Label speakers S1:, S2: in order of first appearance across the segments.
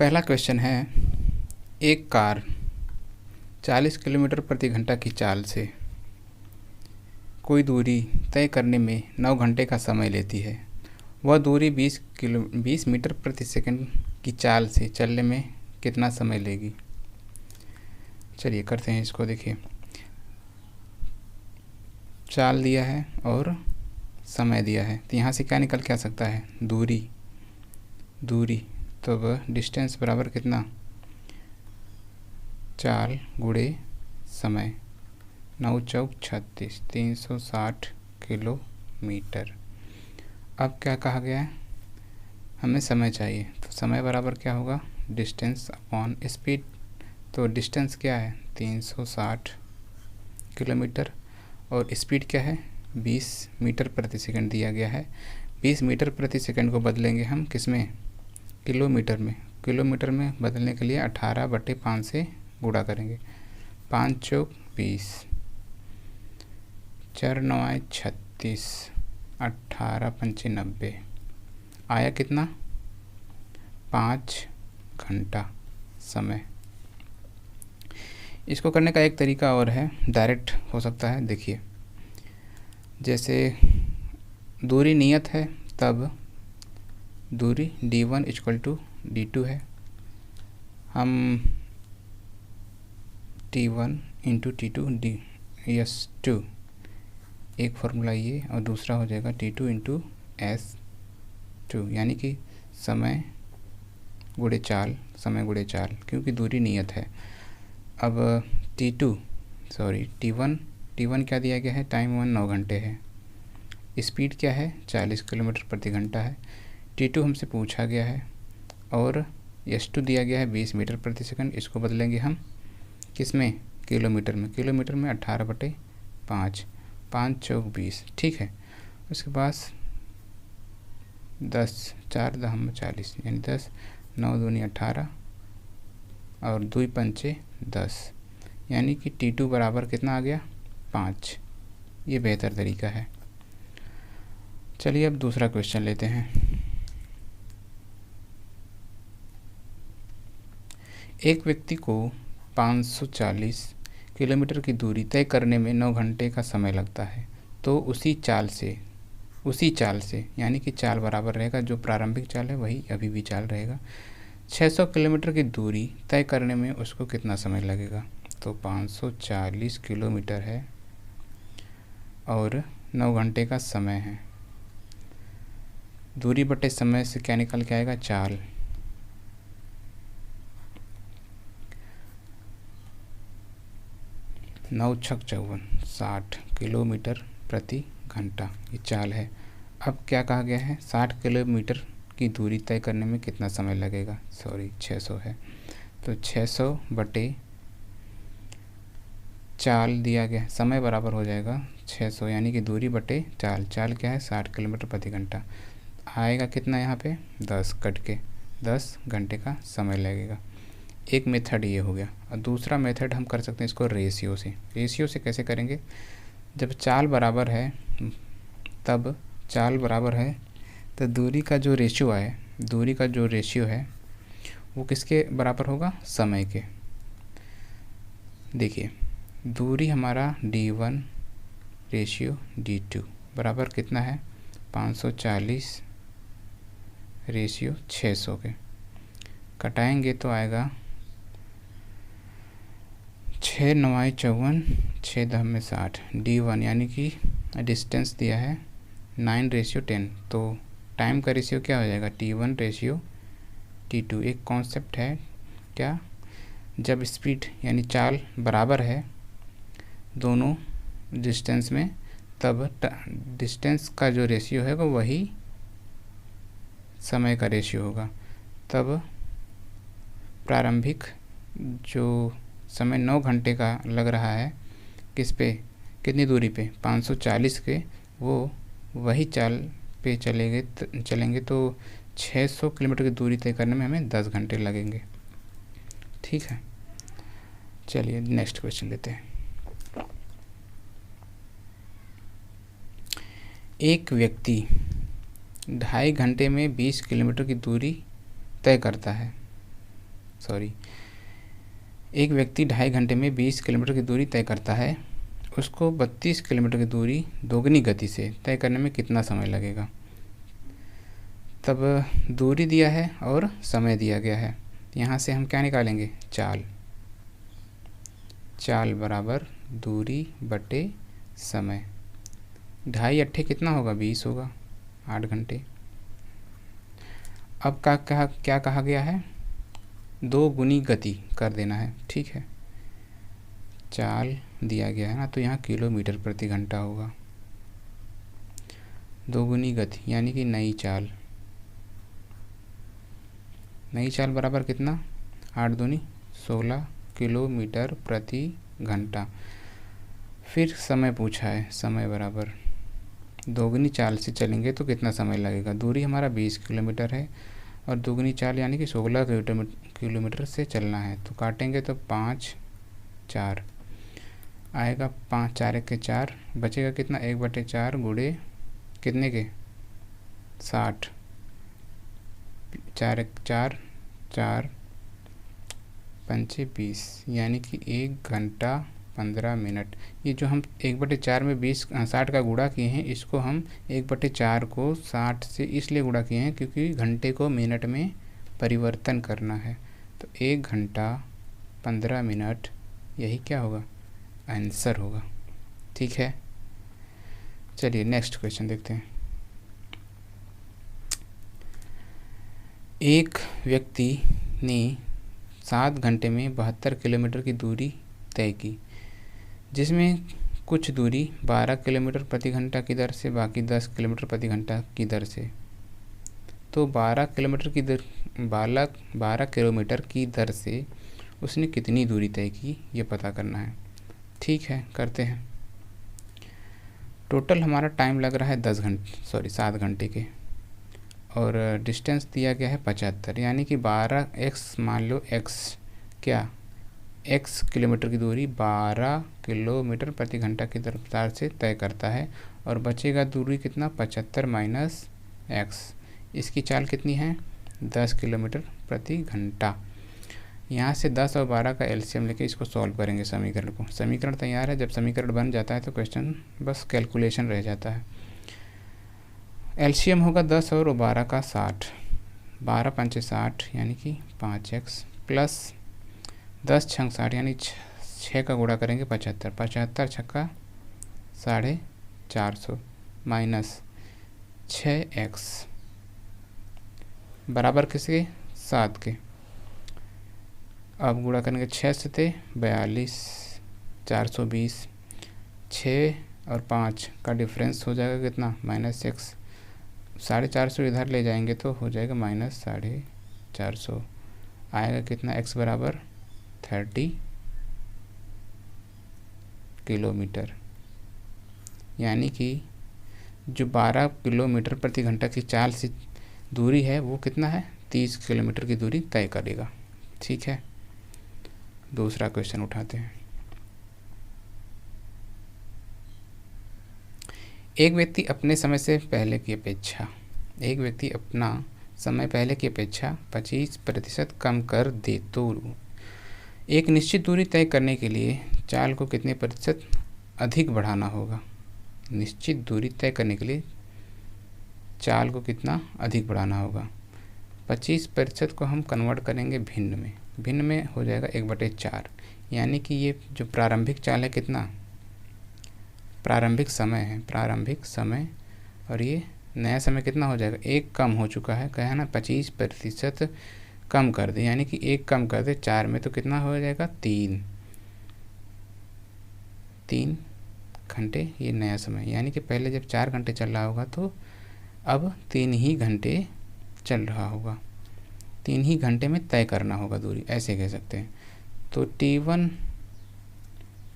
S1: पहला क्वेश्चन है, एक कार 40 किलोमीटर प्रति घंटा की चाल से कोई दूरी तय करने में 9 घंटे का समय लेती है। वह दूरी 20 मीटर प्रति सेकंड की चाल से चलने में कितना समय लेगी? चलिए करते हैं इसको। देखिए, चाल दिया है और समय दिया है, तो यहाँ से क्या निकल के आ सकता है? दूरी तो वह डिस्टेंस बराबर कितना? चाल गुणे समय, 9 चौक 36, 360 किलोमीटर। अब क्या कहा गया है? हमें समय चाहिए, तो समय बराबर क्या होगा? Distance upon speed. तो डिस्टेंस क्या है? 360 किलोमीटर और स्पीड क्या है? 20 मीटर प्रति सेकंड दिया गया है। 20 मीटर प्रति सेकंड को बदलेंगे हम किस में? किलोमीटर में। किलोमीटर में बदलने के लिए 18/5 से गुणा करेंगे। 5 चौक 20, 4 9 36, 18 पंचे 90, आया कितना? 5 घंटा समय। इसको करने का एक तरीका और है, डायरेक्ट हो सकता है। देखिए, जैसे दूरी नियत है, तब दूरी d1 = d2 है। हम t1 × t2 s2, एक फार्मूला ये और दूसरा हो जाएगा t2 × s2, यानी कि समय गुणे चाल, समय गुणे चाल, क्योंकि दूरी नियत है। अब t1 क्या दिया गया है? टाइम 9 घंटे है। स्पीड क्या है? 40 किलोमीटर प्रति घंटा है। t2 हमसे पूछा गया है और s2 दिया गया है 20 मीटर प्रति सेकंड। इसको बदलेंगे हम किस में? किलोमीटर में। किलोमीटर में 18/5, 5 चौक 20, ठीक है। उसके बाद 10, 4 10 40, यानी 10, 9 दूनी 18 और 2 पंचे 10, यानी कि t2 बराबर कितना आ गया? 5। ये बेहतर तरीका है। चलिए अब दूसरा क्वेश्चन लेते हैं। एक व्यक्ति को 540 किलोमीटर की दूरी तय करने में 9 घंटे का समय लगता है, तो उसी चाल से यानी कि चाल बराबर रहेगा, जो प्रारंभिक चाल है वही अभी भी चाल रहेगा। 600 किलोमीटर की दूरी तय करने में उसको कितना समय लगेगा? तो 540 किलोमीटर है और 9 घंटे का समय है। दूरी बटे समय से क्या निकल के आएगा? चाल। नौ छक 54, 60 किलोमीटर प्रति घंटा, ये चाल है। अब क्या कहा गया है? 60 किलोमीटर की दूरी तय करने में कितना समय लगेगा? 600 है, तो 600 बटे चाल दिया गया, समय बराबर हो जाएगा 600, यानी कि दूरी बटे चाल। चाल क्या है? 60 किलोमीटर प्रति घंटा। आएगा कितना यहाँ पे? 10 कट के 10 घंटे का समय लगेगा। एक मेथड ये हो गया। और दूसरा मेथड हम कर सकते हैं इसको रेशियो से। रेशियो से कैसे करेंगे? जब चाल बराबर है, तो दूरी का जो रेशियो है वो किसके बराबर होगा? समय के। देखिए, दूरी हमारा d1 रेशियो d2 बराबर कितना है? 540 रेशियो 600 के। कटाएंगे तो आएगा 6 9 54, 6 10 60, d1 यानी कि डिस्टेंस दिया है 9:10, तो टाइम का रेशियो क्या हो जाएगा? t1 ratio t2। एक कॉन्सेप्ट है क्या? जब स्पीड यानी चाल बराबर है दोनों डिस्टेंस में, तब डिस्टेंस का जो रेशियो है वो वही समय का रेशियो होगा। तब प्रारंभिक जो समय 9 घंटे का लग रहा है, किस पे? कितनी दूरी पे? 540 के, वो वही चाल पे चलेंगे तो 600 किलोमीटर की दूरी तय करने में हमें 10 घंटे लगेंगे। ठीक है, चलिए नेक्स्ट क्वेश्चन लेते हैं। एक व्यक्ति 2.5 घंटे में 20 किलोमीटर की दूरी तय करता है, एक व्यक्ति 2.5 घंटे में 20 किलोमीटर की दूरी तय करता है। उसको 32 किलोमीटर की दूरी दोगुनी गति से तय करने में कितना समय लगेगा। तब दूरी दिया है और समय दिया गया है। यहाँ से हम क्या निकालेंगे, चाल बराबर दूरी बटे समय। 2.5 अट्ठे कितना होगा, 20 होगा, 8 घंटे। अब क्या कहा गया है, 2 गुनी गति कर देना है, ठीक है। चाल दिया गया है ना, तो यहाँ किलोमीटर प्रति घंटा होगा। 2 गुनी गति यानी कि नई चाल बराबर कितना, 8 दूनी 16 किलोमीटर प्रति घंटा। फिर समय पूछा है, समय बराबर दोगुनी चाल से चलेंगे तो कितना समय लगेगा। दूरी हमारा 20 किलोमीटर है और दोगुनी चाल यानी कि 16 किलोमीटर से चलना है, तो काटेंगे तो 5 4 आएगा, 5 4 1 के 4, बचेगा कितना, 1/4 गुणे कितने के 60, 4 1 4 4 5 20 यानी कि 1 घंटा 15 मिनट। ये जो हम 1/4 में 60 का गुणा किए हैं, इसको हम 1/4 को 60 से इसलिए गुणा किए हैं क्योंकि घंटे को मिनट में परिवर्तन करना है। तो 1 घंटा 15 मिनट यही क्या होगा, आंसर होगा, ठीक है। चलिए नेक्स्ट क्वेश्चन देखते हैं। एक व्यक्ति ने 7 घंटे में 72 किलोमीटर की दूरी तय की, जिसमें कुछ दूरी 12 किलोमीटर प्रति घंटा की दर से, बाकी 10 किलोमीटर प्रति घंटा की दर से। तो 12 किलोमीटर की दर से उसने कितनी दूरी तय की, ये पता करना है, ठीक है, करते हैं। टोटल हमारा टाइम लग रहा है 7 घंटे के, और डिस्टेंस दिया गया है 75, यानी कि 12x, मान लो x क्या, x किलोमीटर की दूरी 12 किलोमीटर प्रति घंटा की रफ्तार से तय करता है, और बचेगा दूरी कितना, 75 माइनस x। इसकी चाल कितनी है, 10 किलोमीटर प्रति घंटा। यहाँ से 10 और 12 का एलसीएम लेके इसको सॉल्व करेंगे समीकरण को। समीकरण तैयार है, जब समीकरण बन जाता है तो क्वेश्चन बस कैलकुलेशन रह जाता है। एलसीएम होगा 10 और 12 का 60, 12 पंचे 60 यानी कि 5x, प्लस 10 छंग 60 यानी 6 का गुणा करेंगे 75, 75 छक्का 450 माइनस 6x बराबर किसके, 7 के। अब गुणा करेंगे 6 से थे 42, 420, 6 और 5 का डिफरेंस हो जाएगा कितना, -x। 450 इधर ले जाएंगे तो हो जाएगा -450, आएगा कितना, x बराबर 30 किलोमीटर। यानी कि जो 12 किलोमीटर प्रति घंटा की चाल से दूरी है वो कितना है, 30 किलोमीटर की दूरी तय करेगा, ठीक है। दूसरा क्वेश्चन उठाते हैं। एक व्यक्ति अपने समय से पहले की अपेक्षा 25% कम कर दे तो एक निश्चित दूरी तय करने के लिए चाल को कितने प्रतिशत अधिक बढ़ाना होगा। निश्चित दूरी तय करने के लिए चाल को कितना अधिक बढ़ाना होगा। 25% को हम कन्वर्ट करेंगे भिन्न में हो जाएगा 1/4, यानी कि ये जो प्रारंभिक चाल है कितना, प्रारंभिक समय, और ये नया समय कितना हो जाएगा, 1 कम हो चुका है, कहा है ना 25% कम कर दे, यानी कि 1 कम कर दे 4 में तो कितना हो जाएगा, 3 घंटे ये नया समय। यानी कि पहले जब 4 घंटे चल रहा होगा तो अब 3 ही घंटे चल रहा होगा, 3 ही घंटे में तय करना होगा दूरी, ऐसे कह सकते हैं। तो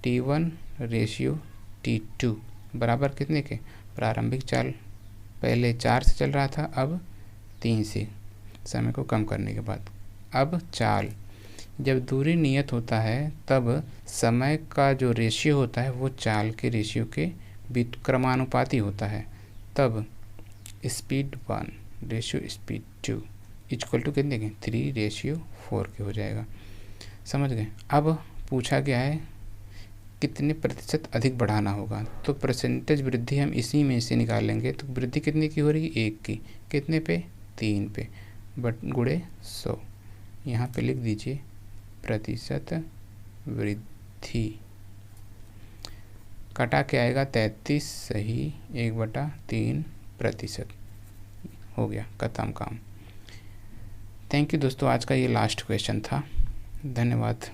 S1: T1 रेशियो T2 बराबर कितने के, प्रारंभिक चाल पहले 4 से चल रहा था, अब 3 से, समय को कम करने के बाद। अब चाल, जब दूरी नियत होता है तब समय का जो रेशियो होता है वो चाल के रेशियो के क्रमानुपाती होता है। तब speed 1 ratio speed 2 equal to कितने के 3:4 के हो जाएगा। समझ गए। अब पूछा गया है कितने प्रतिशत अधिक बढ़ाना होगा, तो परसेंटेज वृद्धि हम इसी में से निकालेंगे। तो वृद्धि कितने की हो रही है 1 की, कितने पे 3 पे, बट गुणे 100। यहाँ पे लिख दीजिए प्रतिशत वृद्धि, कटा के आएगा 33, सही 1/3% हो गया, खत्म काम। थैंक यू दोस्तों, आज का ये लास्ट क्वेश्चन था। धन्यवाद।